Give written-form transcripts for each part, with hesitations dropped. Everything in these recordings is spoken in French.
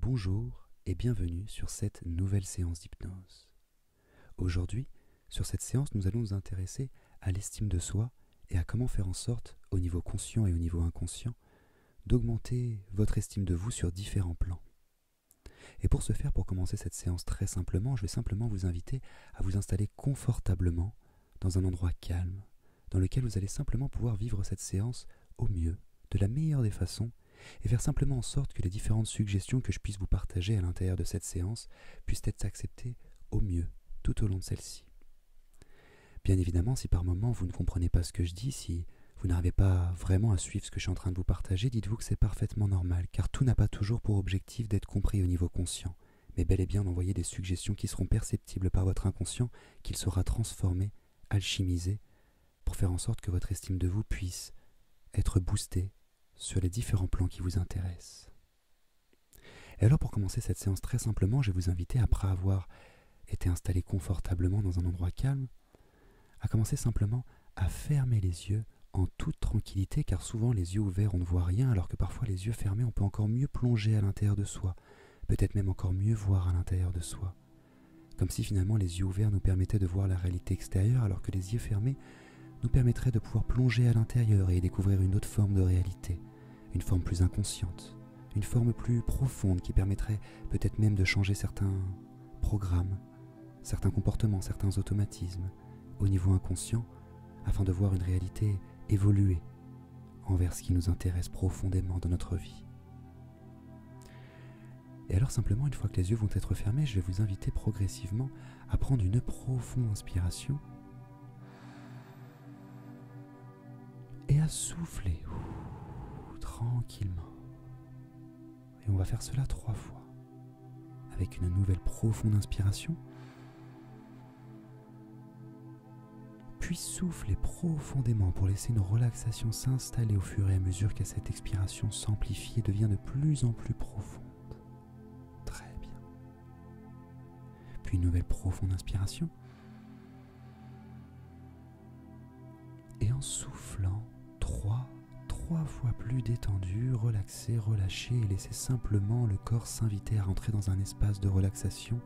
Bonjour et bienvenue sur cette nouvelle séance d'hypnose. Aujourd'hui, sur cette séance, nous allons nous intéresser à l'estime de soi et à comment faire en sorte, au niveau conscient et au niveau inconscient, d'augmenter votre estime de vous sur différents plans. Et pour ce faire, pour commencer cette séance très simplement, je vais simplement vous inviter à vous installer confortablement dans un endroit calme, dans lequel vous allez simplement pouvoir vivre cette séance au mieux, de la meilleure des façons, et faire simplement en sorte que les différentes suggestions que je puisse vous partager à l'intérieur de cette séance puissent être acceptées au mieux tout au long de celle-ci. Bien évidemment, si par moment vous ne comprenez pas ce que je dis, si vous n'arrivez pas vraiment à suivre ce que je suis en train de vous partager, dites-vous que c'est parfaitement normal, car tout n'a pas toujours pour objectif d'être compris au niveau conscient, mais bel et bien d'envoyer des suggestions qui seront perceptibles par votre inconscient, qu'il sera transformé, alchimisé, pour faire en sorte que votre estime de vous puisse être boostée sur les différents plans qui vous intéressent. Et alors pour commencer cette séance très simplement, je vais vous inviter, après avoir été installé confortablement dans un endroit calme, à commencer simplement à fermer les yeux en toute tranquillité, car souvent les yeux ouverts on ne voit rien, alors que parfois les yeux fermés on peut encore mieux plonger à l'intérieur de soi, peut-être même encore mieux voir à l'intérieur de soi. Comme si finalement les yeux ouverts nous permettaient de voir la réalité extérieure, alors que les yeux fermés nous permettraient de pouvoir plonger à l'intérieur et découvrir une autre forme de réalité, une forme plus inconsciente, une forme plus profonde qui permettrait peut-être même de changer certains programmes, certains comportements, certains automatismes au niveau inconscient, afin de voir une réalité évoluer envers ce qui nous intéresse profondément dans notre vie. Et alors simplement, une fois que les yeux vont être fermés, je vais vous inviter progressivement à prendre une profonde inspiration et à souffler tranquillement. Et on va faire cela 3 fois. Avec une nouvelle profonde inspiration. Puis soufflez profondément pour laisser une relaxation s'installer au fur et à mesure que cette expiration s'amplifie et devient de plus en plus profonde. Très bien. Puis une nouvelle profonde inspiration. Et en soufflant, 3 fois plus détendu, relaxé, relâché et laissez simplement le corps s'inviter à rentrer dans un espace de relaxation,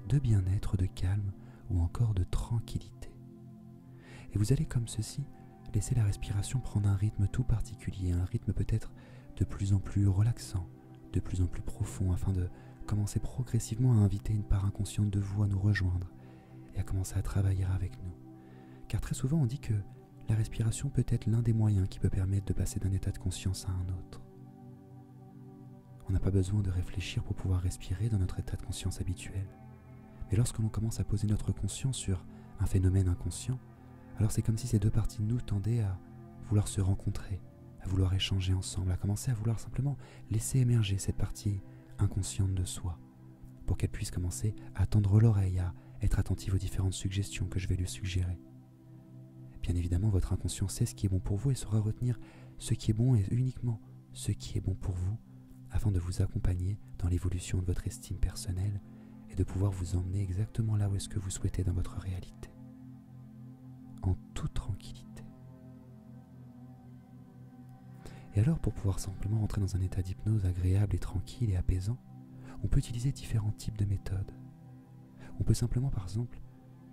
de bien-être, de calme ou encore de tranquillité. Et vous allez comme ceci laisser la respiration prendre un rythme tout particulier, un rythme peut-être de plus en plus relaxant, de plus en plus profond, afin de commencer progressivement à inviter une part inconsciente de vous à nous rejoindre et à commencer à travailler avec nous. Car très souvent on dit que la respiration peut être l'un des moyens qui peut permettre de passer d'un état de conscience à un autre. On n'a pas besoin de réfléchir pour pouvoir respirer dans notre état de conscience habituel. Mais lorsque l'on commence à poser notre conscience sur un phénomène inconscient, alors c'est comme si ces deux parties de nous tendaient à vouloir se rencontrer, à vouloir échanger ensemble, à commencer à vouloir simplement laisser émerger cette partie inconsciente de soi, pour qu'elle puisse commencer à tendre l'oreille, à être attentive aux différentes suggestions que je vais lui suggérer. Bien évidemment, votre inconscient sait ce qui est bon pour vous et saura retenir ce qui est bon et uniquement ce qui est bon pour vous, afin de vous accompagner dans l'évolution de votre estime personnelle et de pouvoir vous emmener exactement là où est-ce que vous souhaitez dans votre réalité, en toute tranquillité. Et alors, pour pouvoir simplement rentrer dans un état d'hypnose agréable et tranquille et apaisant, on peut utiliser différents types de méthodes. On peut simplement, par exemple,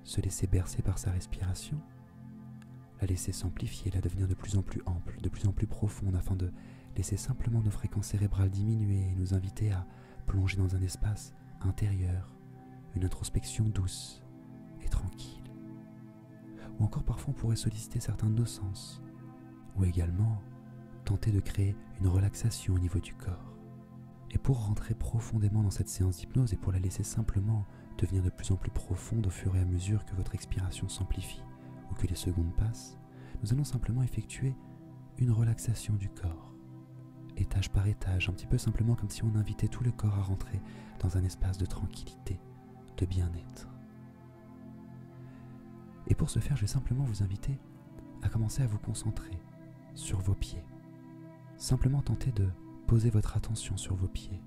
se laisser bercer par sa respiration, la laisser s'amplifier, la devenir de plus en plus ample, de plus en plus profonde, afin de laisser simplement nos fréquences cérébrales diminuer et nous inviter à plonger dans un espace intérieur, une introspection douce et tranquille. Ou encore parfois on pourrait solliciter certains de nos sens, ou également tenter de créer une relaxation au niveau du corps. Et pour rentrer profondément dans cette séance d'hypnose et pour la laisser simplement devenir de plus en plus profonde au fur et à mesure que votre expiration s'amplifie, ou que les secondes passent, nous allons simplement effectuer une relaxation du corps, étage par étage, un petit peu simplement comme si on invitait tout le corps à rentrer dans un espace de tranquillité, de bien-être. Et pour ce faire, je vais simplement vous inviter à commencer à vous concentrer sur vos pieds. Simplement tenter de poser votre attention sur vos pieds,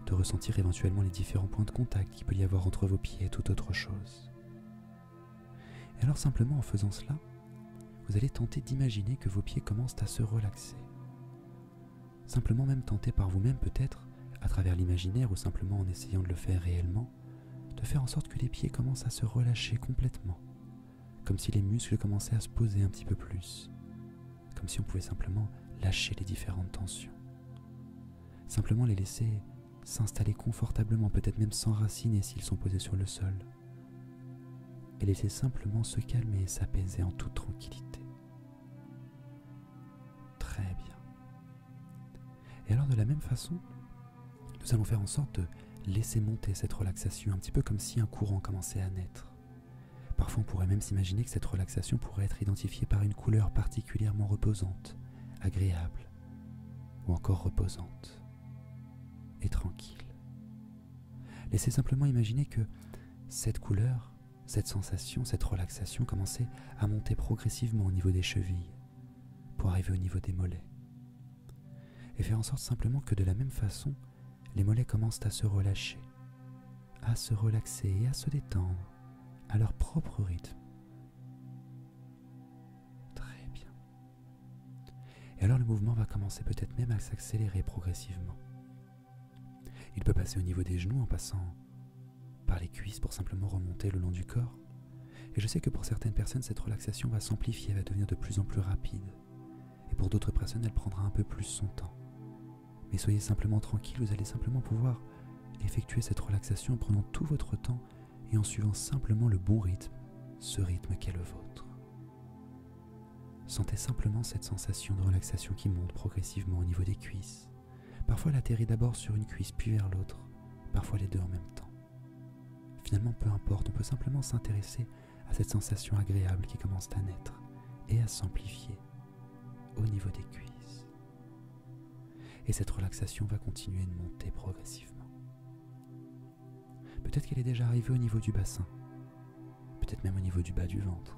de ressentir éventuellement les différents points de contact qu'il peut y avoir entre vos pieds et toute autre chose. Et alors simplement en faisant cela, vous allez tenter d'imaginer que vos pieds commencent à se relaxer. Simplement même tenter par vous-même peut-être à travers l'imaginaire ou simplement en essayant de le faire réellement, de faire en sorte que les pieds commencent à se relâcher complètement, comme si les muscles commençaient à se poser un petit peu plus, comme si on pouvait simplement lâcher les différentes tensions. Simplement les laisser s'installer confortablement, peut-être même s'enraciner s'ils sont posés sur le sol, et laisser simplement se calmer et s'apaiser en toute tranquillité. Très bien. Et alors de la même façon, nous allons faire en sorte de laisser monter cette relaxation, un petit peu comme si un courant commençait à naître. Parfois on pourrait même s'imaginer que cette relaxation pourrait être identifiée par une couleur particulièrement reposante, agréable, ou encore reposante et tranquille. Laissez simplement imaginer que cette couleur, cette sensation, cette relaxation commençait à monter progressivement au niveau des chevilles, pour arriver au niveau des mollets. Et faire en sorte simplement que de la même façon, les mollets commencent à se relâcher, à se relaxer et à se détendre à leur propre rythme. Très bien. Et alors le mouvement va commencer peut-être même à s'accélérer progressivement. Il peut passer au niveau des genoux en passant par les cuisses pour simplement remonter le long du corps. Et je sais que pour certaines personnes, cette relaxation va s'amplifier, va devenir de plus en plus rapide. Et pour d'autres personnes, elle prendra un peu plus son temps. Mais soyez simplement tranquille, vous allez simplement pouvoir effectuer cette relaxation en prenant tout votre temps et en suivant simplement le bon rythme, ce rythme qu'est le vôtre. Sentez simplement cette sensation de relaxation qui monte progressivement au niveau des cuisses. Parfois elle atterrit d'abord sur une cuisse puis vers l'autre, parfois les deux en même temps. Finalement peu importe, on peut simplement s'intéresser à cette sensation agréable qui commence à naître et à s'amplifier au niveau des cuisses. Et cette relaxation va continuer de monter progressivement. Peut-être qu'elle est déjà arrivée au niveau du bassin, peut-être même au niveau du bas du ventre.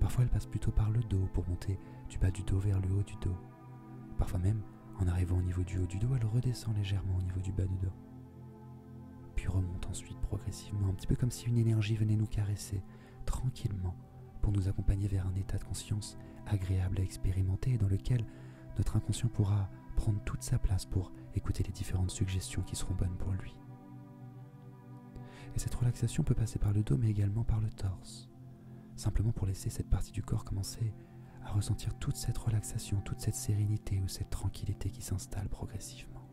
Parfois elle passe plutôt par le dos pour monter du bas du dos vers le haut du dos. Parfois même, en arrivant au niveau du haut du dos, elle redescend légèrement au niveau du bas du dos. Puis remonte ensuite progressivement, un petit peu comme si une énergie venait nous caresser tranquillement pour nous accompagner vers un état de conscience agréable à expérimenter et dans lequel notre inconscient pourra prendre toute sa place pour écouter les différentes suggestions qui seront bonnes pour lui. Et cette relaxation peut passer par le dos mais également par le torse, simplement pour laisser cette partie du corps commencer à ressentir toute cette relaxation, toute cette sérénité ou cette tranquillité qui s'installe progressivement,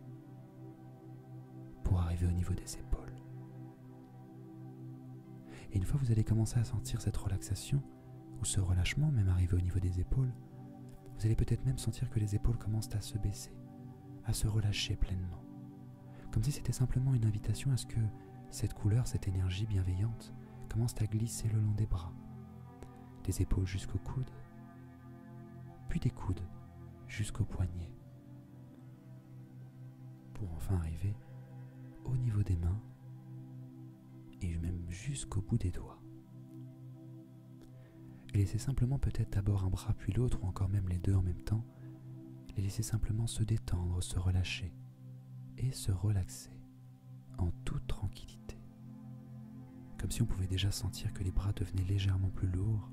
pour arriver au niveau des épaules. Et une fois que vous allez commencer à sentir cette relaxation, ou ce relâchement même arriver au niveau des épaules, vous allez peut-être même sentir que les épaules commencent à se baisser, à se relâcher pleinement, comme si c'était simplement une invitation à ce que cette couleur, cette énergie bienveillante commence à glisser le long des bras, des épaules jusqu'aux coudes, puis des coudes jusqu'aux poignets, pour enfin arriver au niveau des mains et même jusqu'au bout des doigts. Et laissez simplement peut-être d'abord un bras puis l'autre ou encore même les deux en même temps, les laisser simplement se détendre, se relâcher et se relaxer en toute tranquillité. Comme si on pouvait déjà sentir que les bras devenaient légèrement plus lourds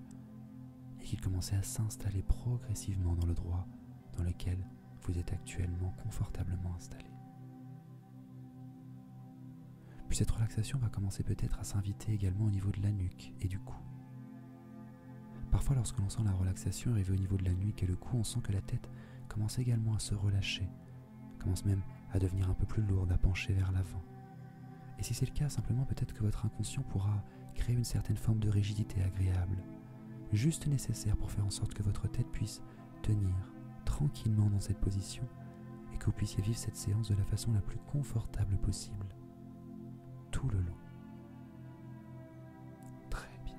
et qu'ils commençaient à s'installer progressivement dans le droit dans lequel vous êtes actuellement confortablement installé. Puis cette relaxation va commencer peut-être à s'inviter également au niveau de la nuque et du cou. Parfois lorsque l'on sent la relaxation arriver au niveau de la nuque et le cou, on sent que la tête commence également à se relâcher, commence même à devenir un peu plus lourde, à pencher vers l'avant. Et si c'est le cas, simplement peut-être que votre inconscient pourra créer une certaine forme de rigidité agréable, juste nécessaire pour faire en sorte que votre tête puisse tenir tranquillement dans cette position et que vous puissiez vivre cette séance de la façon la plus confortable possible, tout le long. Très bien.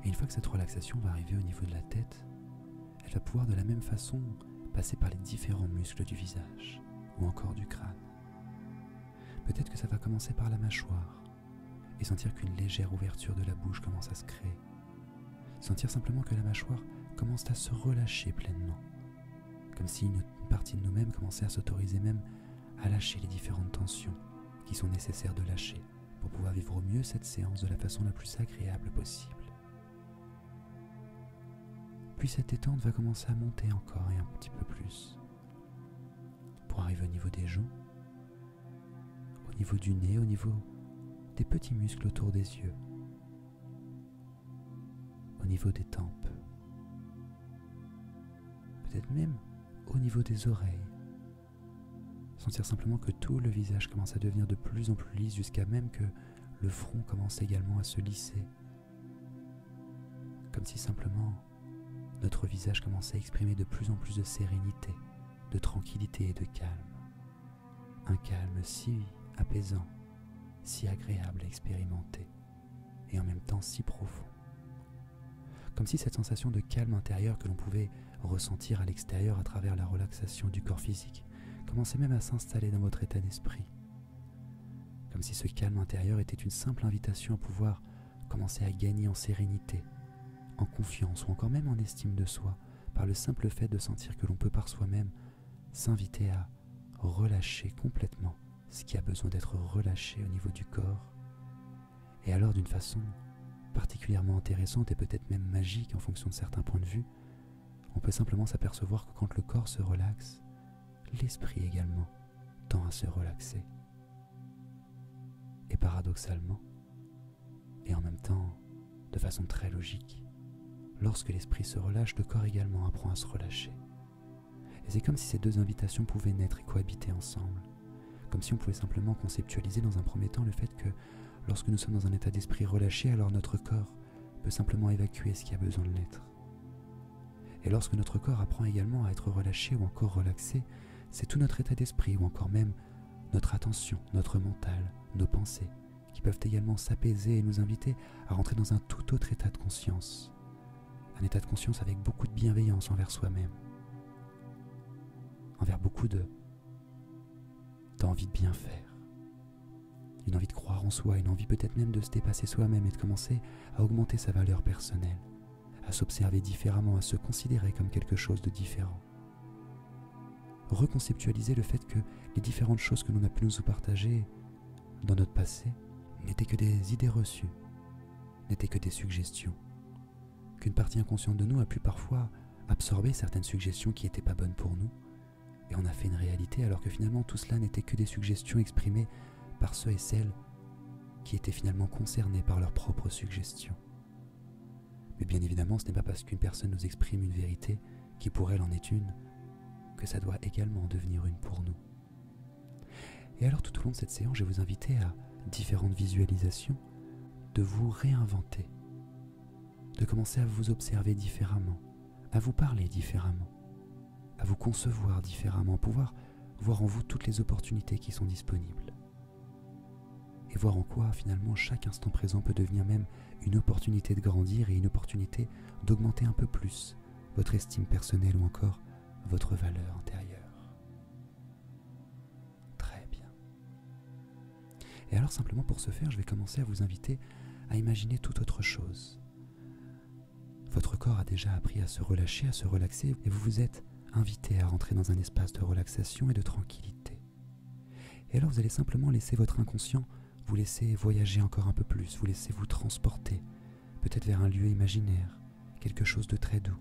Et une fois que cette relaxation va arriver au niveau de la tête, elle va pouvoir de la même façon passer par les différents muscles du visage ou encore du crâne. Peut-être que ça va commencer par la mâchoire et sentir qu'une légère ouverture de la bouche commence à se créer. Sentir simplement que la mâchoire commence à se relâcher pleinement, comme si une partie de nous-mêmes commençait à s'autoriser même à lâcher les différentes tensions qui sont nécessaires de lâcher pour pouvoir vivre au mieux cette séance de la façon la plus agréable possible. Puis cette détente va commencer à monter encore et un petit peu plus, pour arriver au niveau des joues, au niveau du nez, au niveau des petits muscles autour des yeux, au niveau des tempes, peut-être même au niveau des oreilles. Sentir simplement que tout le visage commence à devenir de plus en plus lisse jusqu'à même que le front commence également à se lisser. Comme si simplement notre visage commençait à exprimer de plus en plus de sérénité, de tranquillité et de calme. Un calme si apaisant, si agréable à expérimenter et en même temps si profond. Comme si cette sensation de calme intérieur que l'on pouvait ressentir à l'extérieur à travers la relaxation du corps physique commençait même à s'installer dans votre état d'esprit. Comme si ce calme intérieur était une simple invitation à pouvoir commencer à gagner en sérénité, en confiance ou encore même en estime de soi, par le simple fait de sentir que l'on peut par soi-même s'inviter à relâcher complètement ce qui a besoin d'être relâché au niveau du corps. Et alors d'une façon particulièrement intéressante et peut-être même magique en fonction de certains points de vue, on peut simplement s'apercevoir que quand le corps se relaxe, l'esprit également tend à se relaxer. Et paradoxalement, et en même temps de façon très logique, lorsque l'esprit se relâche, le corps également apprend à se relâcher. Et c'est comme si ces deux invitations pouvaient naître et cohabiter ensemble, comme si on pouvait simplement conceptualiser dans un premier temps le fait que lorsque nous sommes dans un état d'esprit relâché, alors notre corps peut simplement évacuer ce qui a besoin de l'être. Et lorsque notre corps apprend également à être relâché ou encore relaxé, c'est tout notre état d'esprit ou encore même notre attention, notre mental, nos pensées, qui peuvent également s'apaiser et nous inviter à rentrer dans un tout autre état de conscience. Un état de conscience avec beaucoup de bienveillance envers soi-même, envers beaucoup d'envie de bien faire, une envie de croire en soi, une envie peut-être même de se dépasser soi-même et de commencer à augmenter sa valeur personnelle, à s'observer différemment, à se considérer comme quelque chose de différent. Reconceptualiser le fait que les différentes choses que l'on a pu nous partager dans notre passé n'étaient que des idées reçues, n'étaient que des suggestions, qu'une partie inconsciente de nous a pu parfois absorber certaines suggestions qui n'étaient pas bonnes pour nous, et on a fait une réalité alors que finalement tout cela n'était que des suggestions exprimées par ceux et celles qui étaient finalement concernés par leurs propres suggestions. Mais bien évidemment, ce n'est pas parce qu'une personne nous exprime une vérité qui pour elle en est une, que ça doit également devenir une pour nous. Et alors tout au long de cette séance, je vais vous inviter à différentes visualisations de vous réinventer, de commencer à vous observer différemment, à vous parler différemment, à vous concevoir différemment, pouvoir voir en vous toutes les opportunités qui sont disponibles. Et voir en quoi finalement chaque instant présent peut devenir même une opportunité de grandir et une opportunité d'augmenter un peu plus votre estime personnelle ou encore votre valeur intérieure. Très bien. Et alors simplement pour ce faire, je vais commencer à vous inviter à imaginer toute autre chose. Votre corps a déjà appris à se relâcher, à se relaxer, et vous vous êtes invité à rentrer dans un espace de relaxation et de tranquillité. Et alors vous allez simplement laisser votre inconscient vous laisser voyager encore un peu plus, vous laisser vous transporter, peut-être vers un lieu imaginaire, quelque chose de très doux,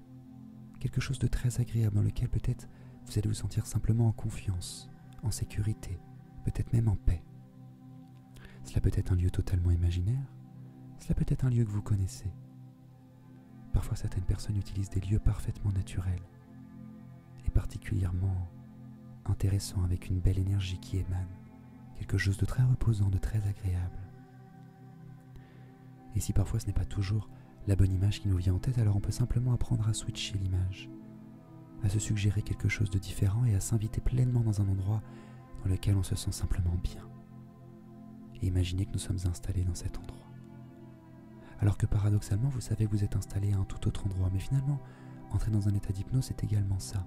quelque chose de très agréable dans lequel peut-être vous allez vous sentir simplement en confiance, en sécurité, peut-être même en paix. Cela peut être un lieu totalement imaginaire, cela peut être un lieu que vous connaissez. Parfois certaines personnes utilisent des lieux parfaitement naturels et particulièrement intéressants avec une belle énergie qui émane, quelque chose de très reposant, de très agréable. Et si parfois ce n'est pas toujours la bonne image qui nous vient en tête, alors on peut simplement apprendre à switcher l'image, à se suggérer quelque chose de différent et à s'inviter pleinement dans un endroit dans lequel on se sent simplement bien. Et imaginez que nous sommes installés dans cet endroit. Alors que paradoxalement, vous savez que vous êtes installé à un tout autre endroit, mais finalement, entrer dans un état d'hypnose, c'est également ça.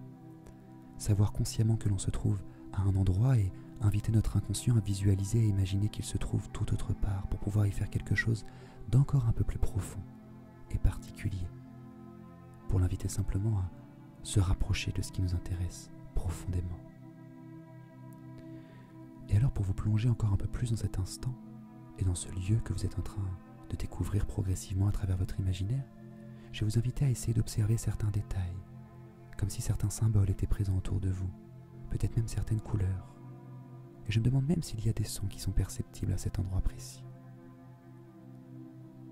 Savoir consciemment que l'on se trouve à un endroit et inviter notre inconscient à visualiser et imaginer qu'il se trouve tout autre part pour pouvoir y faire quelque chose d'encore un peu plus profond et particulier, pour l'inviter simplement à se rapprocher de ce qui nous intéresse profondément. Et alors pour vous plonger encore un peu plus dans cet instant et dans ce lieu que vous êtes en train de découvrir progressivement à travers votre imaginaire, je vais vous inviter à essayer d'observer certains détails, comme si certains symboles étaient présents autour de vous. peut-être même certaines couleurs. Et je me demande même s'il y a des sons qui sont perceptibles à cet endroit précis.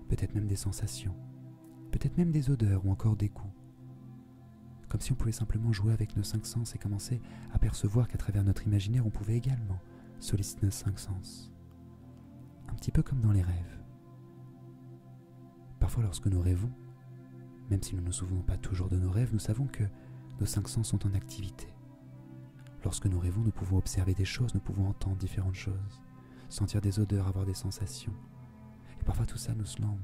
Peut-être même des sensations, peut-être même des odeurs ou encore des goûts. Comme si on pouvait simplement jouer avec nos 5 sens et commencer à percevoir qu'à travers notre imaginaire, on pouvait également solliciter nos 5 sens. Un petit peu comme dans les rêves. Parfois lorsque nous rêvons, même si nous ne nous souvenons pas toujours de nos rêves, nous savons que nos 5 sens sont en activité. Lorsque nous rêvons, nous pouvons observer des choses, nous pouvons entendre différentes choses, sentir des odeurs, avoir des sensations. Et parfois tout ça nous semble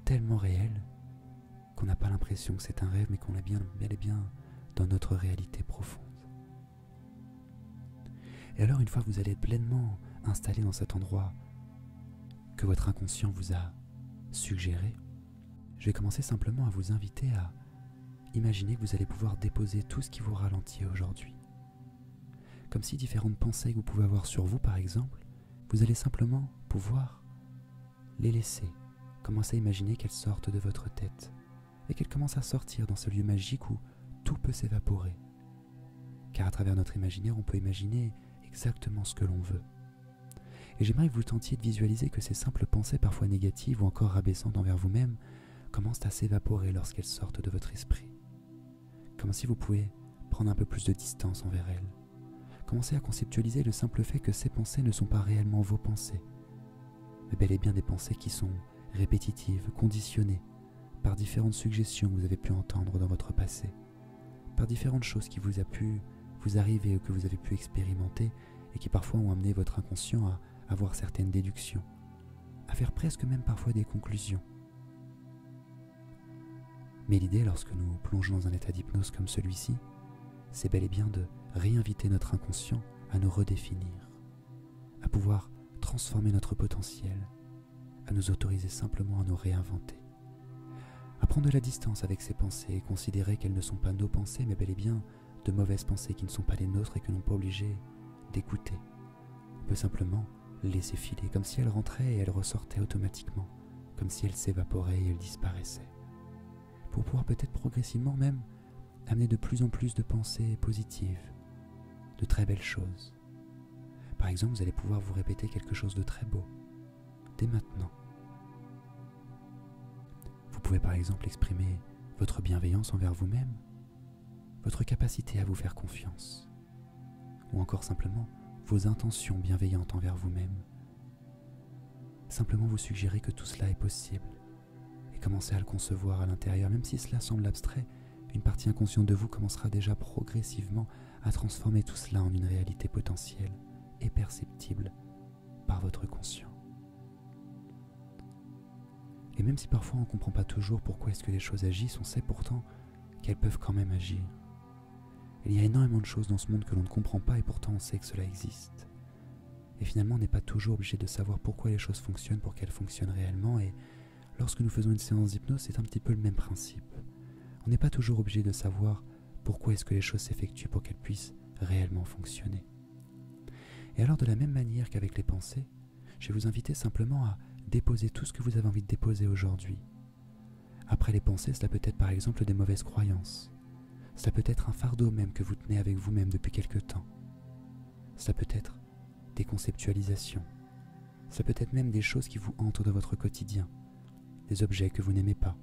tellement réel qu'on n'a pas l'impression que c'est un rêve, mais qu'on est bien et bien dans notre réalité profonde. Et alors, une fois que vous allez être pleinement installé dans cet endroit que votre inconscient vous a suggéré, je vais commencer simplement à vous inviter à imaginer que vous allez pouvoir déposer tout ce qui vous ralentit aujourd'hui. Comme si différentes pensées que vous pouvez avoir sur vous, par exemple, vous allez simplement pouvoir les laisser, commencer à imaginer qu'elles sortent de votre tête et qu'elles commencent à sortir dans ce lieu magique où tout peut s'évaporer. Car à travers notre imaginaire, on peut imaginer exactement ce que l'on veut. Et j'aimerais que vous tentiez de visualiser que ces simples pensées, parfois négatives ou encore rabaissantes envers vous-même, commencent à s'évaporer lorsqu'elles sortent de votre esprit. Comme si vous pouvez prendre un peu plus de distance envers elles. Commencez à conceptualiser le simple fait que ces pensées ne sont pas réellement vos pensées, mais bel et bien des pensées qui sont répétitives, conditionnées par différentes suggestions que vous avez pu entendre dans votre passé, par différentes choses qui vous a pu vous arriver ou que vous avez pu expérimenter et qui parfois ont amené votre inconscient à avoir certaines déductions, à faire presque même parfois des conclusions. Mais l'idée, lorsque nous plongeons dans un état d'hypnose comme celui-ci, c'est bel et bien de réinviter notre inconscient à nous redéfinir, à pouvoir transformer notre potentiel, à nous autoriser simplement à nous réinventer, à prendre de la distance avec ces pensées et considérer qu'elles ne sont pas nos pensées, mais bel et bien de mauvaises pensées qui ne sont pas les nôtres et que nous n'sommes pas obligés d'écouter. On peut simplement laisser filer, comme si elles rentraient et elles ressortaient automatiquement, comme si elles s'évaporaient et elles disparaissaient, pour pouvoir peut-être progressivement même amener de plus en plus de pensées positives, de très belles choses. Par exemple, vous allez pouvoir vous répéter quelque chose de très beau, dès maintenant. Vous pouvez par exemple exprimer votre bienveillance envers vous-même, votre capacité à vous faire confiance, ou encore simplement vos intentions bienveillantes envers vous-même. Simplement vous suggérer que tout cela est possible, et commencer à le concevoir à l'intérieur, même si cela semble abstrait. Une partie inconsciente de vous commencera déjà progressivement à transformer tout cela en une réalité potentielle et perceptible par votre conscient. Et même si parfois on ne comprend pas toujours pourquoi est-ce que les choses agissent, on sait pourtant qu'elles peuvent quand même agir. Il y a énormément de choses dans ce monde que l'on ne comprend pas et pourtant on sait que cela existe. Et finalement on n'est pas toujours obligé de savoir pourquoi les choses fonctionnent pour qu'elles fonctionnent réellement, et lorsque nous faisons une séance d'hypnose, c'est un petit peu le même principe. On n'est pas toujours obligé de savoir pourquoi est-ce que les choses s'effectuent pour qu'elles puissent réellement fonctionner. Et alors de la même manière qu'avec les pensées, je vais vous inviter simplement à déposer tout ce que vous avez envie de déposer aujourd'hui. Après les pensées, cela peut être par exemple des mauvaises croyances. Cela peut être un fardeau même que vous tenez avec vous-même depuis quelque temps. Cela peut être des conceptualisations. Cela peut être même des choses qui vous hantent dans votre quotidien, des objets que vous n'aimez pas,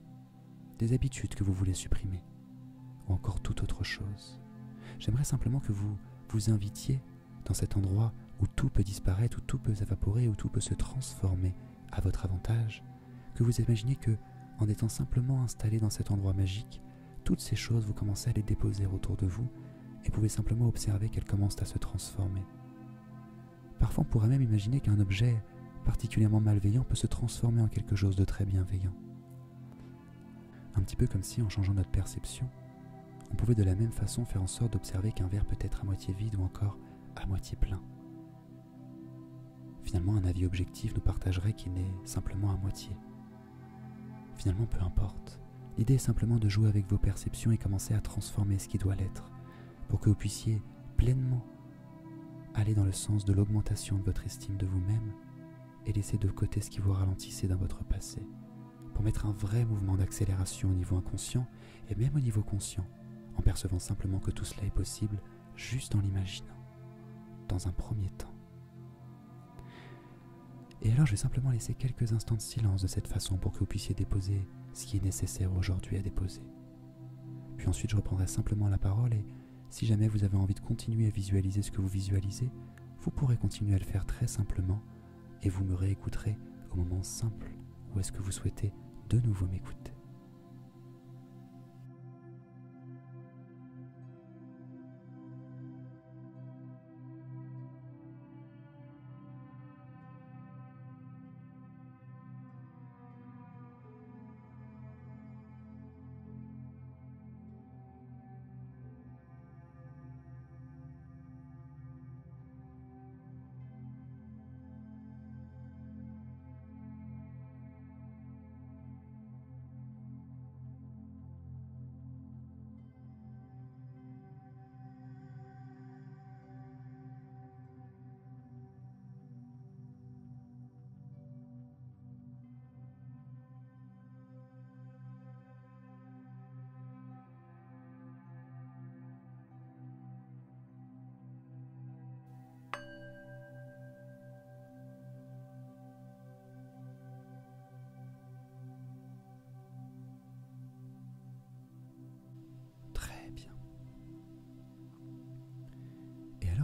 des habitudes que vous voulez supprimer, ou encore toute autre chose. J'aimerais simplement que vous vous invitiez dans cet endroit où tout peut disparaître, où tout peut s'évaporer, où tout peut se transformer à votre avantage, que vous imaginez que, en étant simplement installé dans cet endroit magique, toutes ces choses, vous commencez à les déposer autour de vous et pouvez simplement observer qu'elles commencent à se transformer. Parfois, on pourrait même imaginer qu'un objet particulièrement malveillant peut se transformer en quelque chose de très bienveillant. Un petit peu comme si, en changeant notre perception, on pouvait de la même façon faire en sorte d'observer qu'un verre peut être à moitié vide ou encore à moitié plein. Finalement, un avis objectif nous partagerait qu'il est simplement à moitié. Finalement, peu importe. L'idée est simplement de jouer avec vos perceptions et commencer à transformer ce qui doit l'être, pour que vous puissiez pleinement aller dans le sens de l'augmentation de votre estime de vous-même et laisser de côté ce qui vous ralentissait dans votre passé, pour mettre un vrai mouvement d'accélération au niveau inconscient et même au niveau conscient, en percevant simplement que tout cela est possible juste en l'imaginant, dans un premier temps. Et alors je vais simplement laisser quelques instants de silence de cette façon pour que vous puissiez déposer ce qui est nécessaire aujourd'hui à déposer. Puis ensuite je reprendrai simplement la parole et si jamais vous avez envie de continuer à visualiser ce que vous visualisez, vous pourrez continuer à le faire très simplement et vous me réécouterez au moment simple où est-ce que vous souhaitez de nouveau m'écouter.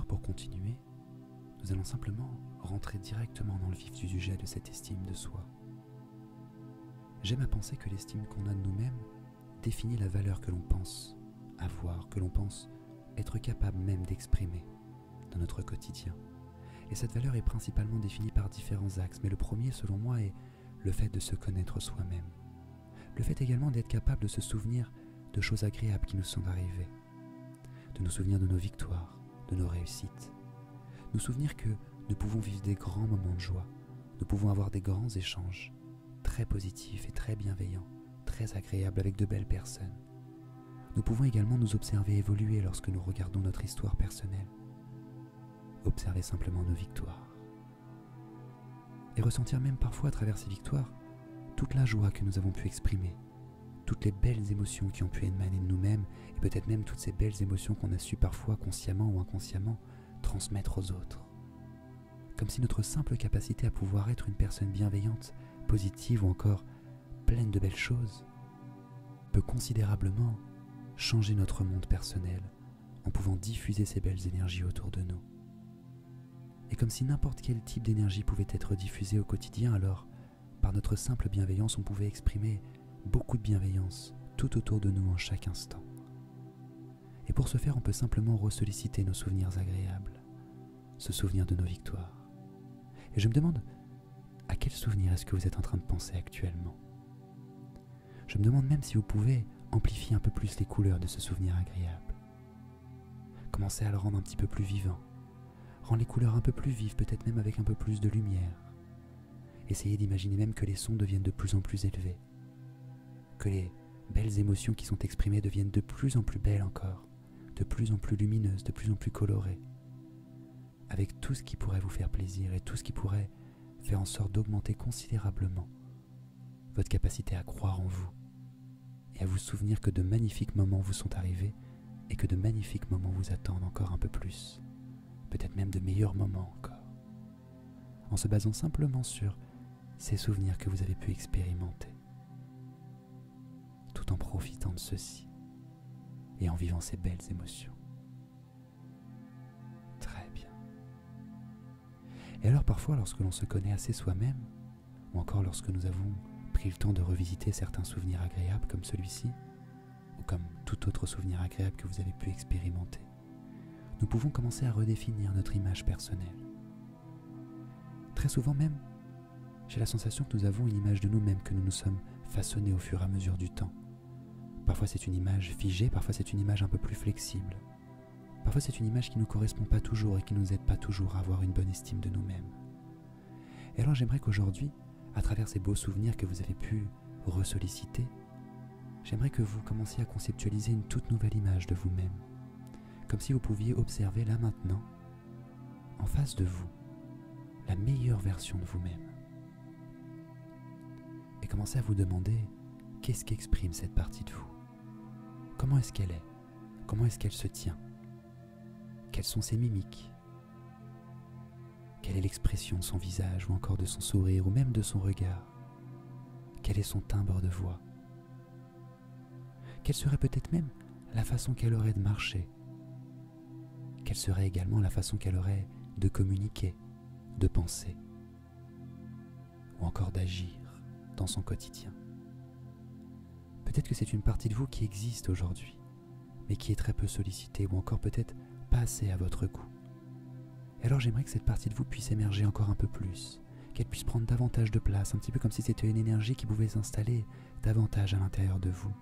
Pour continuer, nous allons simplement rentrer directement dans le vif du sujet de cette estime de soi. J'aime à penser que l'estime qu'on a de nous-mêmes définit la valeur que l'on pense avoir, que l'on pense être capable même d'exprimer dans notre quotidien. Et cette valeur est principalement définie par différents axes, mais le premier, selon moi, est le fait de se connaître soi-même. Le fait également d'être capable de se souvenir de choses agréables qui nous sont arrivées, de nous souvenir de nos victoires, de nos réussites, nous souvenir que nous pouvons vivre des grands moments de joie, nous pouvons avoir des grands échanges, très positifs et très bienveillants, très agréables avec de belles personnes. Nous pouvons également nous observer évoluer lorsque nous regardons notre histoire personnelle, observer simplement nos victoires, et ressentir même parfois à travers ces victoires toute la joie que nous avons pu exprimer, toutes les belles émotions qui ont pu émaner de nous-mêmes et peut-être même toutes ces belles émotions qu'on a su parfois consciemment ou inconsciemment transmettre aux autres. Comme si notre simple capacité à pouvoir être une personne bienveillante, positive ou encore pleine de belles choses peut considérablement changer notre monde personnel en pouvant diffuser ces belles énergies autour de nous. Et comme si n'importe quel type d'énergie pouvait être diffusé au quotidien, alors par notre simple bienveillance on pouvait exprimer beaucoup de bienveillance tout autour de nous en chaque instant. Et pour ce faire, on peut simplement ressolliciter nos souvenirs agréables, se souvenir de nos victoires. Et je me demande, à quel souvenir est-ce que vous êtes en train de penser actuellement ? Je me demande même si vous pouvez amplifier un peu plus les couleurs de ce souvenir agréable. Commencez à le rendre un petit peu plus vivant, rendre les couleurs un peu plus vives, peut-être même avec un peu plus de lumière. Essayez d'imaginer même que les sons deviennent de plus en plus élevés, que les belles émotions qui sont exprimées deviennent de plus en plus belles encore, de plus en plus lumineuses, de plus en plus colorées, avec tout ce qui pourrait vous faire plaisir et tout ce qui pourrait faire en sorte d'augmenter considérablement votre capacité à croire en vous et à vous souvenir que de magnifiques moments vous sont arrivés et que de magnifiques moments vous attendent encore un peu plus, peut-être même de meilleurs moments encore, en se basant simplement sur ces souvenirs que vous avez pu expérimenter, tout en profitant de ceux-ci et en vivant ces belles émotions. Très bien. Et alors parfois, lorsque l'on se connaît assez soi-même, ou encore lorsque nous avons pris le temps de revisiter certains souvenirs agréables comme celui-ci, ou comme tout autre souvenir agréable que vous avez pu expérimenter, nous pouvons commencer à redéfinir notre image personnelle. Très souvent même, j'ai la sensation que nous avons une image de nous-mêmes que nous nous sommes façonnés au fur et à mesure du temps. Parfois c'est une image figée, parfois c'est une image un peu plus flexible. Parfois c'est une image qui ne nous correspond pas toujours et qui ne nous aide pas toujours à avoir une bonne estime de nous-mêmes. Et alors j'aimerais qu'aujourd'hui, à travers ces beaux souvenirs que vous avez pu ressolliciter, j'aimerais que vous commenciez à conceptualiser une toute nouvelle image de vous-même, comme si vous pouviez observer là maintenant, en face de vous, la meilleure version de vous-même. Et commencez à vous demander qu'est-ce qu'exprime cette partie de vous. Comment est-ce qu'elle est ? Comment est-ce qu'elle se tient ? Quelles sont ses mimiques? Quelle est l'expression de son visage ou encore de son sourire ou même de son regard? Quel est son timbre de voix? Quelle serait peut-être même la façon qu'elle aurait de marcher? Quelle serait également la façon qu'elle aurait de communiquer, de penser ou encore d'agir dans son quotidien? Peut-être que c'est une partie de vous qui existe aujourd'hui, mais qui est très peu sollicitée ou encore peut-être pas assez à votre goût. Et alors j'aimerais que cette partie de vous puisse émerger encore un peu plus, qu'elle puisse prendre davantage de place, un petit peu comme si c'était une énergie qui pouvait s'installer davantage à l'intérieur de vous.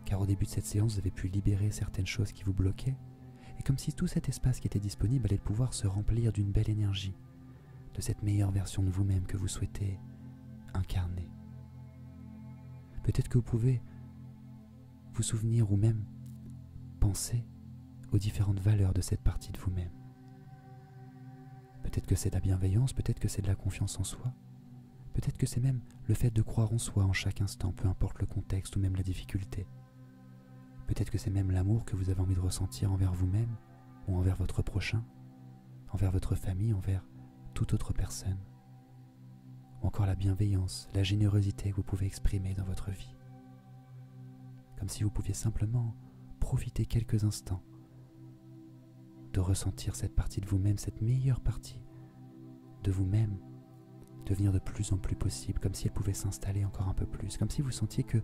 Car au début de cette séance, vous avez pu libérer certaines choses qui vous bloquaient, et comme si tout cet espace qui était disponible allait pouvoir se remplir d'une belle énergie, de cette meilleure version de vous-même que vous souhaitez incarner. Peut-être que vous pouvez vous souvenir ou même penser aux différentes valeurs de cette partie de vous-même. Peut-être que c'est de la bienveillance, peut-être que c'est de la confiance en soi, peut-être que c'est même le fait de croire en soi en chaque instant, peu importe le contexte ou même la difficulté. Peut-être que c'est même l'amour que vous avez envie de ressentir envers vous-même ou envers votre prochain, envers votre famille, envers toute autre personne. Ou encore la bienveillance, la générosité que vous pouvez exprimer dans votre vie. Comme si vous pouviez simplement profiter quelques instants de ressentir cette partie de vous-même, cette meilleure partie de vous-même, devenir de plus en plus possible, comme si elle pouvait s'installer encore un peu plus, comme si vous sentiez que,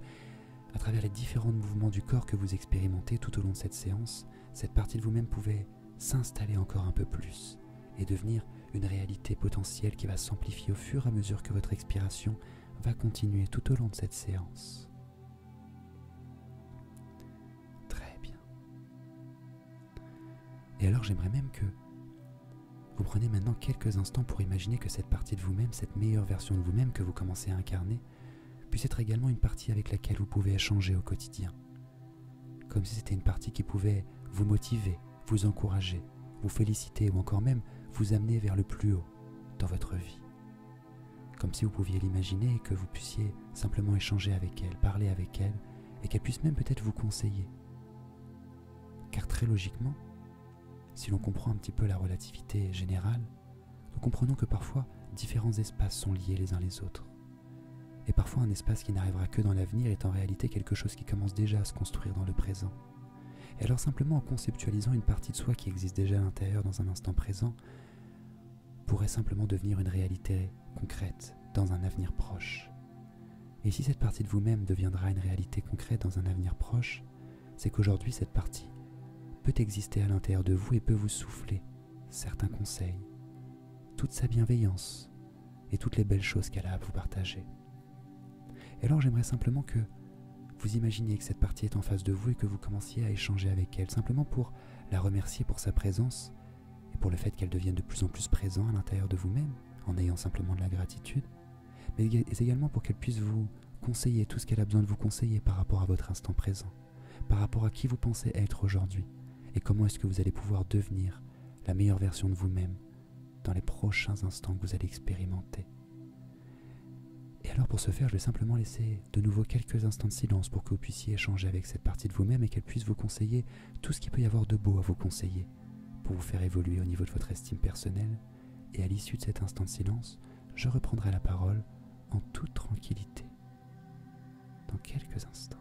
à travers les différents mouvements du corps que vous expérimentez tout au long de cette séance, cette partie de vous-même pouvait s'installer encore un peu plus et devenir une réalité potentielle qui va s'amplifier au fur et à mesure que votre expiration va continuer tout au long de cette séance. Très bien. Et alors j'aimerais même que vous preniez maintenant quelques instants pour imaginer que cette partie de vous-même, cette meilleure version de vous-même que vous commencez à incarner, puisse être également une partie avec laquelle vous pouvez échanger au quotidien. Comme si c'était une partie qui pouvait vous motiver, vous encourager, vous féliciter ou encore même vous amener vers le plus haut dans votre vie. Comme si vous pouviez l'imaginer et que vous puissiez simplement échanger avec elle, parler avec elle et qu'elle puisse même peut-être vous conseiller. Car très logiquement, si l'on comprend un petit peu la relativité générale, nous comprenons que parfois différents espaces sont liés les uns les autres. Et parfois un espace qui n'arrivera que dans l'avenir est en réalité quelque chose qui commence déjà à se construire dans le présent. Et alors simplement en conceptualisant une partie de soi qui existe déjà à l'intérieur dans un instant présent, pourrait simplement devenir une réalité concrète dans un avenir proche. Et si cette partie de vous-même deviendra une réalité concrète dans un avenir proche, c'est qu'aujourd'hui cette partie peut exister à l'intérieur de vous et peut vous souffler certains conseils, toute sa bienveillance et toutes les belles choses qu'elle a à vous partager. Et alors j'aimerais simplement que vous imaginiez que cette partie est en face de vous et que vous commenciez à échanger avec elle, simplement pour la remercier pour sa présence et pour le fait qu'elle devienne de plus en plus présente à l'intérieur de vous-même, en ayant simplement de la gratitude, mais également pour qu'elle puisse vous conseiller tout ce qu'elle a besoin de vous conseiller par rapport à votre instant présent, par rapport à qui vous pensez être aujourd'hui, et comment est-ce que vous allez pouvoir devenir la meilleure version de vous-même dans les prochains instants que vous allez expérimenter. Et alors pour ce faire, je vais simplement laisser de nouveau quelques instants de silence pour que vous puissiez échanger avec cette partie de vous-même et qu'elle puisse vous conseiller tout ce qu'il peut y avoir de beau à vous conseiller pour vous faire évoluer au niveau de votre estime personnelle. Et à l'issue de cet instant de silence, je reprendrai la parole en toute tranquillité dans quelques instants.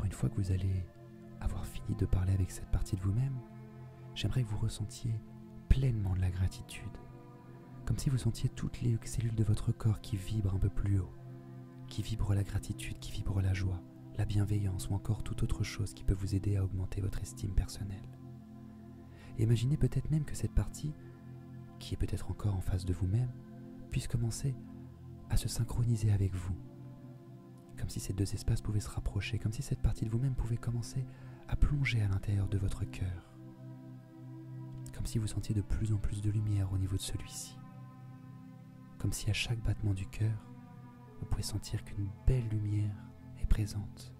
une fois que vous allez avoir fini de parler avec cette partie de vous-même, j'aimerais que vous ressentiez pleinement de la gratitude, comme si vous sentiez toutes les cellules de votre corps qui vibrent un peu plus haut, qui vibrent la gratitude, qui vibrent la joie, la bienveillance ou encore toute autre chose qui peut vous aider à augmenter votre estime personnelle. Et imaginez peut-être même que cette partie, qui est peut-être encore en face de vous-même, puisse commencer à se synchroniser avec vous, comme si ces deux espaces pouvaient se rapprocher, comme si cette partie de vous-même pouvait commencer à plonger à l'intérieur de votre cœur, comme si vous sentiez de plus en plus de lumière au niveau de celui-ci, comme si à chaque battement du cœur, vous pouvez sentir qu'une belle lumière est présente,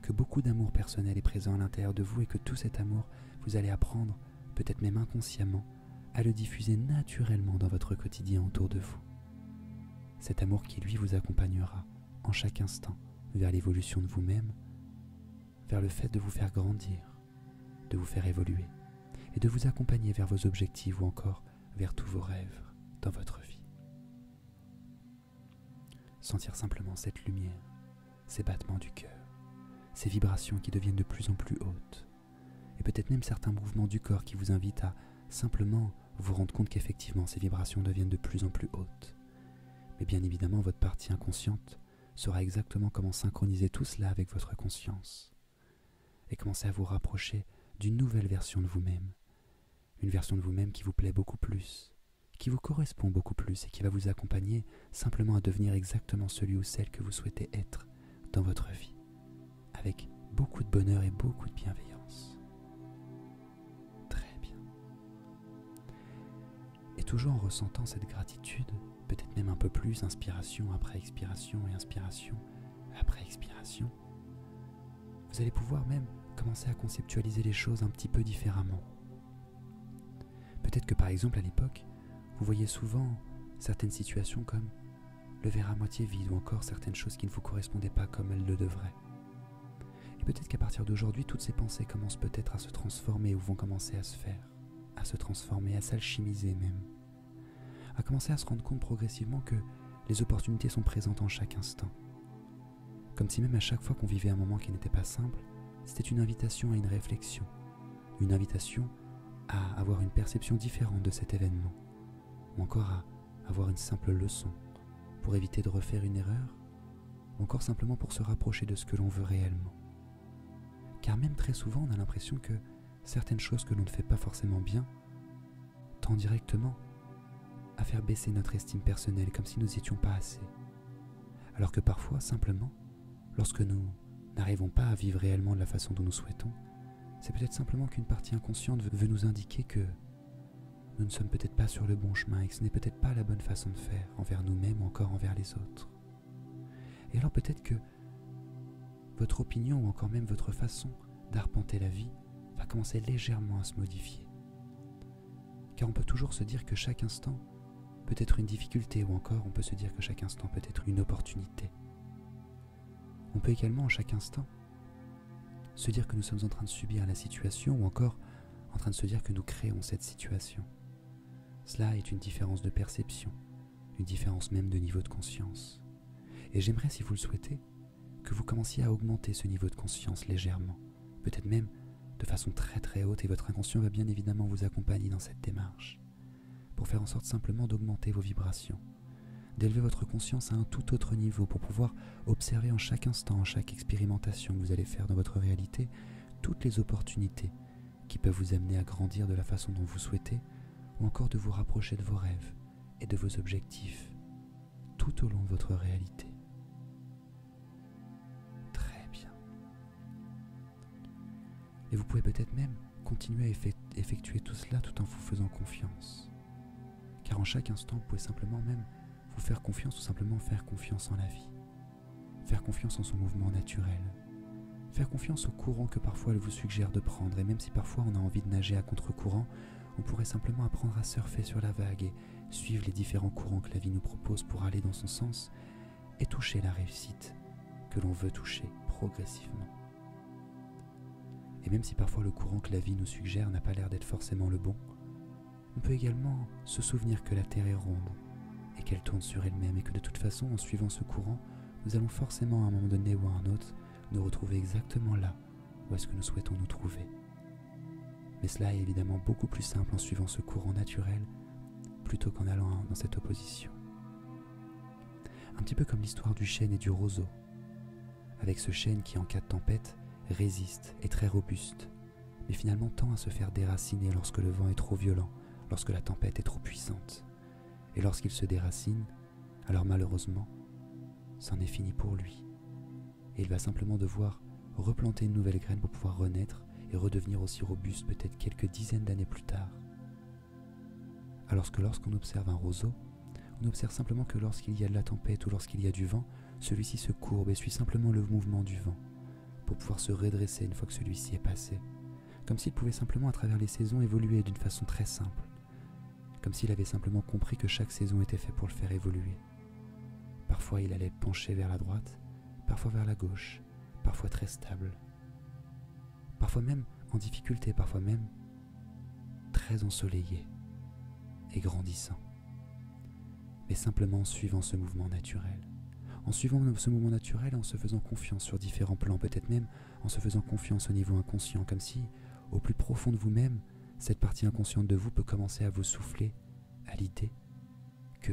que beaucoup d'amour personnel est présent à l'intérieur de vous et que tout cet amour, vous allez apprendre, peut-être même inconsciemment, à le diffuser naturellement dans votre quotidien autour de vous. Cet amour qui, lui, vous accompagnera en chaque instant vers l'évolution de vous-même, vers le fait de vous faire grandir, de vous faire évoluer et de vous accompagner vers vos objectifs ou encore vers tous vos rêves dans votre vie. Sentir simplement cette lumière, ces battements du cœur, ces vibrations qui deviennent de plus en plus hautes et peut-être même certains mouvements du corps qui vous invitent à simplement vous rendre compte qu'effectivement ces vibrations deviennent de plus en plus hautes. Mais bien évidemment, votre partie inconsciente saura exactement comment synchroniser tout cela avec votre conscience et commencer à vous rapprocher d'une nouvelle version de vous-même, une version de vous-même qui vous plaît beaucoup plus, qui vous correspond beaucoup plus et qui va vous accompagner simplement à devenir exactement celui ou celle que vous souhaitez être dans votre vie, avec beaucoup de bonheur et beaucoup de bienveillance. Très bien. Et toujours en ressentant cette gratitude, peut-être même un peu plus, inspiration après expiration et inspiration après expiration, vous allez pouvoir même commencer à conceptualiser les choses un petit peu différemment. Peut-être que par exemple à l'époque, vous voyez souvent certaines situations comme le verre à moitié vide ou encore certaines choses qui ne vous correspondaient pas comme elles le devraient. Et peut-être qu'à partir d'aujourd'hui, toutes ces pensées commencent peut-être à se transformer ou vont commencer à se faire, à se transformer, à s'alchimiser même, à commencer à se rendre compte progressivement que les opportunités sont présentes en chaque instant. Comme si même à chaque fois qu'on vivait un moment qui n'était pas simple, c'était une invitation à une réflexion, une invitation à avoir une perception différente de cet événement, ou encore à avoir une simple leçon pour éviter de refaire une erreur, ou encore simplement pour se rapprocher de ce que l'on veut réellement. Car même très souvent, on a l'impression que certaines choses que l'on ne fait pas forcément bien tendent directement à faire baisser notre estime personnelle comme si nous n'étions pas assez. Alors que parfois, simplement, lorsque nous n'arrivons pas à vivre réellement de la façon dont nous souhaitons, c'est peut-être simplement qu'une partie inconsciente veut nous indiquer que nous ne sommes peut-être pas sur le bon chemin et que ce n'est peut-être pas la bonne façon de faire envers nous-mêmes ou encore envers les autres. Et alors peut-être que votre opinion ou encore même votre façon d'arpenter la vie va commencer légèrement à se modifier. Car on peut toujours se dire que chaque instant peut être une difficulté ou encore on peut se dire que chaque instant peut être une opportunité. On peut également à chaque instant se dire que nous sommes en train de subir la situation ou encore en train de se dire que nous créons cette situation. Cela est une différence de perception, une différence même de niveau de conscience. Et j'aimerais, si vous le souhaitez, que vous commenciez à augmenter ce niveau de conscience légèrement, peut-être même de façon très très haute, et votre inconscient va bien évidemment vous accompagner dans cette démarche, pour faire en sorte simplement d'augmenter vos vibrations, d'élever votre conscience à un tout autre niveau pour pouvoir observer en chaque instant, en chaque expérimentation que vous allez faire dans votre réalité, toutes les opportunités qui peuvent vous amener à grandir de la façon dont vous souhaitez, ou encore de vous rapprocher de vos rêves et de vos objectifs tout au long de votre réalité. Très bien. Et vous pouvez peut-être même continuer à effectuer tout cela tout en vous faisant confiance. Car en chaque instant, vous pouvez simplement même vous faire confiance ou simplement faire confiance en la vie. Faire confiance en son mouvement naturel. Faire confiance au courant que parfois elle vous suggère de prendre. Et même si parfois on a envie de nager à contre-courant, on pourrait simplement apprendre à surfer sur la vague et suivre les différents courants que la vie nous propose pour aller dans son sens et toucher la réussite que l'on veut toucher progressivement. Et même si parfois le courant que la vie nous suggère n'a pas l'air d'être forcément le bon, on peut également se souvenir que la Terre est ronde et qu'elle tourne sur elle-même et que de toute façon, en suivant ce courant, nous allons forcément à un moment donné ou à un autre nous retrouver exactement là où est-ce que nous souhaitons nous trouver. Mais cela est évidemment beaucoup plus simple en suivant ce courant naturel plutôt qu'en allant dans cette opposition. Un petit peu comme l'histoire du chêne et du roseau, avec ce chêne qui en cas de tempête résiste, est très robuste, mais finalement tend à se faire déraciner lorsque le vent est trop violent, lorsque la tempête est trop puissante. Et lorsqu'il se déracine, alors malheureusement, c'en est fini pour lui. Et il va simplement devoir replanter une nouvelle graine pour pouvoir renaître et redevenir aussi robuste peut-être quelques dizaines d'années plus tard. Alors que lorsqu'on observe un roseau, on observe simplement que lorsqu'il y a de la tempête ou lorsqu'il y a du vent, celui-ci se courbe et suit simplement le mouvement du vent pour pouvoir se redresser une fois que celui-ci est passé, comme s'il pouvait simplement à travers les saisons évoluer d'une façon très simple, comme s'il avait simplement compris que chaque saison était faite pour le faire évoluer. Parfois il allait pencher vers la droite, parfois vers la gauche, parfois très stable, parfois même en difficulté, parfois même très ensoleillé et grandissant, mais simplement en suivant ce mouvement naturel. En suivant ce mouvement naturel et en se faisant confiance sur différents plans, peut-être même en se faisant confiance au niveau inconscient, comme si, au plus profond de vous-même, cette partie inconsciente de vous peut commencer à vous souffler à l'idée que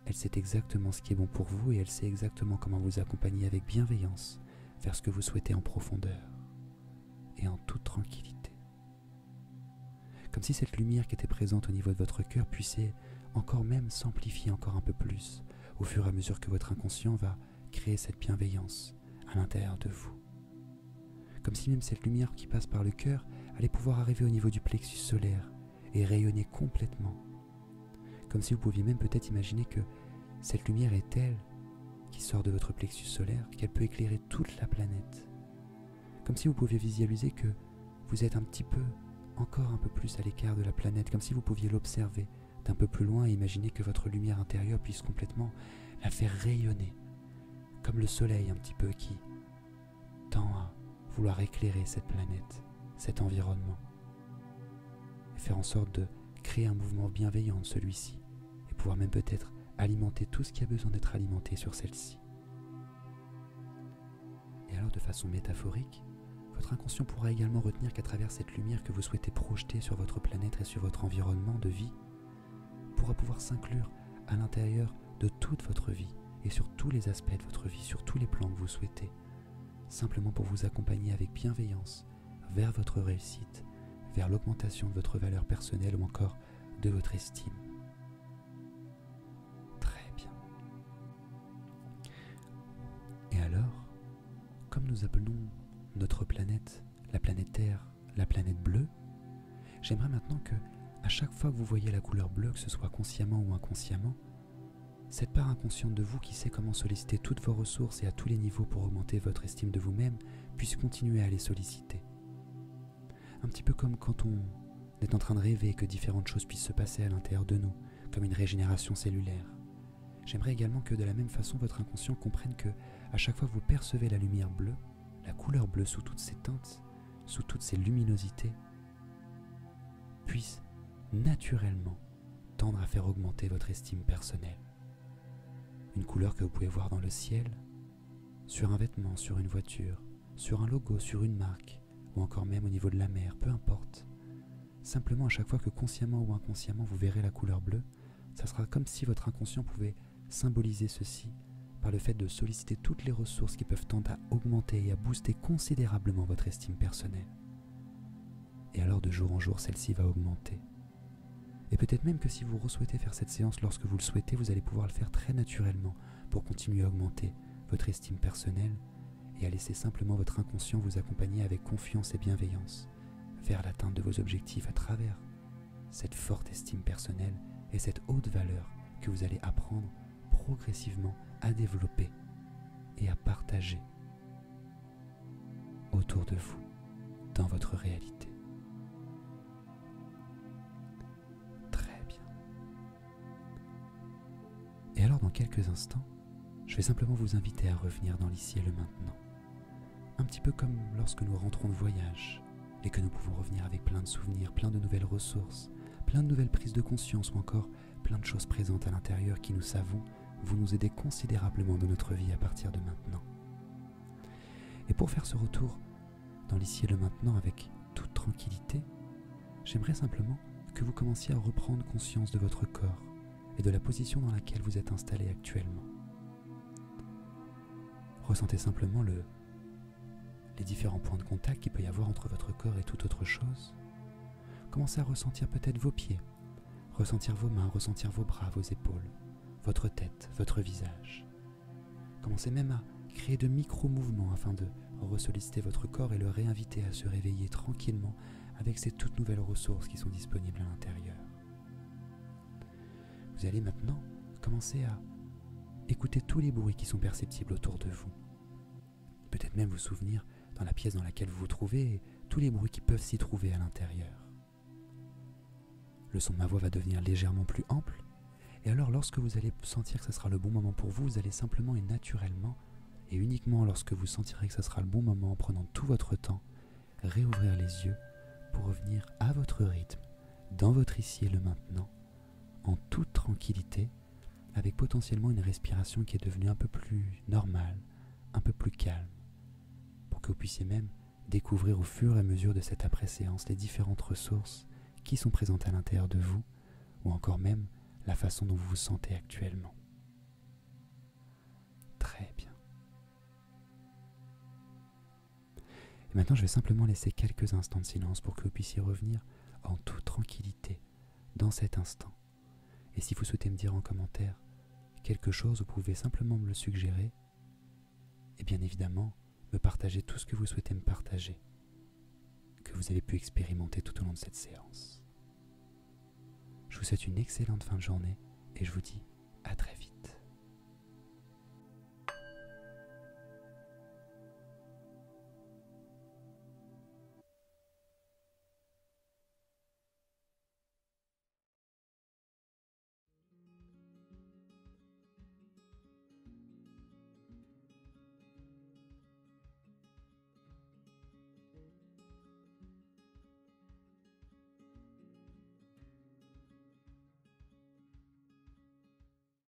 elle sait exactement ce qui est bon pour vous et elle sait exactement comment vous accompagner avec bienveillance vers ce que vous souhaitez en profondeur et en toute tranquillité. Comme si cette lumière qui était présente au niveau de votre cœur puissait encore même s'amplifier encore un peu plus au fur et à mesure que votre inconscient va créer cette bienveillance à l'intérieur de vous. Comme si même cette lumière qui passe par le cœur allait pouvoir arriver au niveau du plexus solaire et rayonner complètement. Comme si vous pouviez même peut-être imaginer que cette lumière est telle qui sort de votre plexus solaire qu'elle peut éclairer toute la planète. Comme si vous pouviez visualiser que vous êtes un petit peu, encore un peu plus à l'écart de la planète, comme si vous pouviez l'observer d'un peu plus loin et imaginer que votre lumière intérieure puisse complètement la faire rayonner, comme le soleil un petit peu qui tend à vouloir éclairer cette planète, cet environnement, et faire en sorte de créer un mouvement bienveillant de celui-ci, et pouvoir même peut-être alimenter tout ce qui a besoin d'être alimenté sur celle-ci. Et alors de façon métaphorique, votre inconscient pourra également retenir qu'à travers cette lumière que vous souhaitez projeter sur votre planète et sur votre environnement de vie, pourra pouvoir s'inclure à l'intérieur de toute votre vie et sur tous les aspects de votre vie, sur tous les plans que vous souhaitez, simplement pour vous accompagner avec bienveillance vers votre réussite, vers l'augmentation de votre valeur personnelle ou encore de votre estime. Très bien. Et alors, comme nous appelons notre planète, la planète Terre, la planète bleue, j'aimerais maintenant que à chaque fois que vous voyez la couleur bleue, que ce soit consciemment ou inconsciemment, cette part inconsciente de vous qui sait comment solliciter toutes vos ressources et à tous les niveaux pour augmenter votre estime de vous-même puisse continuer à les solliciter. Un petit peu comme quand on est en train de rêver que différentes choses puissent se passer à l'intérieur de nous, comme une régénération cellulaire. J'aimerais également que de la même façon votre inconscient comprenne que à chaque fois que vous percevez la lumière bleue, la couleur bleue sous toutes ses teintes, sous toutes ses luminosités, puisse naturellement tendre à faire augmenter votre estime personnelle. Une couleur que vous pouvez voir dans le ciel, sur un vêtement, sur une voiture, sur un logo, sur une marque, ou encore même au niveau de la mer, peu importe. Simplement à chaque fois que consciemment ou inconsciemment vous verrez la couleur bleue, ça sera comme si votre inconscient pouvait symboliser ceci par le fait de solliciter toutes les ressources qui peuvent tendre à augmenter et à booster considérablement votre estime personnelle. Et alors de jour en jour, celle-ci va augmenter. Et peut-être même que si vous souhaitez faire cette séance lorsque vous le souhaitez, vous allez pouvoir le faire très naturellement pour continuer à augmenter votre estime personnelle et à laisser simplement votre inconscient vous accompagner avec confiance et bienveillance vers l'atteinte de vos objectifs à travers cette forte estime personnelle et cette haute valeur que vous allez apprendre progressivement à développer et à partager autour de vous, dans votre réalité. Très bien. Et alors dans quelques instants, je vais simplement vous inviter à revenir dans l'ici et le maintenant. Un petit peu comme lorsque nous rentrons de voyage et que nous pouvons revenir avec plein de souvenirs, plein de nouvelles ressources, plein de nouvelles prises de conscience ou encore plein de choses présentes à l'intérieur qui, nous savons, vont nous aider considérablement dans notre vie à partir de maintenant. Et pour faire ce retour dans l'ici et le maintenant avec toute tranquillité, j'aimerais simplement que vous commenciez à reprendre conscience de votre corps et de la position dans laquelle vous êtes installé actuellement. Ressentez simplement les différents points de contact qu'il peut y avoir entre votre corps et toute autre chose. Commencez à ressentir peut-être vos pieds, ressentir vos mains, ressentir vos bras, vos épaules, votre tête, votre visage. Commencez même à créer de micro-mouvements afin de ressolliciter votre corps et le réinviter à se réveiller tranquillement avec ces toutes nouvelles ressources qui sont disponibles à l'intérieur. Vous allez maintenant commencer à écouter tous les bruits qui sont perceptibles autour de vous. Peut-être même vous souvenir dans la pièce dans laquelle vous vous trouvez et tous les bruits qui peuvent s'y trouver à l'intérieur. Le son de ma voix va devenir légèrement plus ample, et alors lorsque vous allez sentir que ce sera le bon moment pour vous, vous allez simplement et naturellement, et uniquement lorsque vous sentirez que ce sera le bon moment en prenant tout votre temps, réouvrir les yeux pour revenir à votre rythme, dans votre ici et le maintenant, en toute tranquillité, avec potentiellement une respiration qui est devenue un peu plus normale, un peu plus calme, pour que vous puissiez même découvrir au fur et à mesure de cette après-séance les différentes ressources qui sont présentes à l'intérieur de vous, ou encore même la façon dont vous vous sentez actuellement. Très bien. Et maintenant, je vais simplement laisser quelques instants de silence pour que vous puissiez revenir en toute tranquillité dans cet instant. Et si vous souhaitez me dire en commentaire quelque chose, vous pouvez simplement me le suggérer et bien évidemment me partager tout ce que vous souhaitez me partager, que vous avez pu expérimenter tout au long de cette séance. Je vous souhaite une excellente fin de journée et je vous dis à très vite.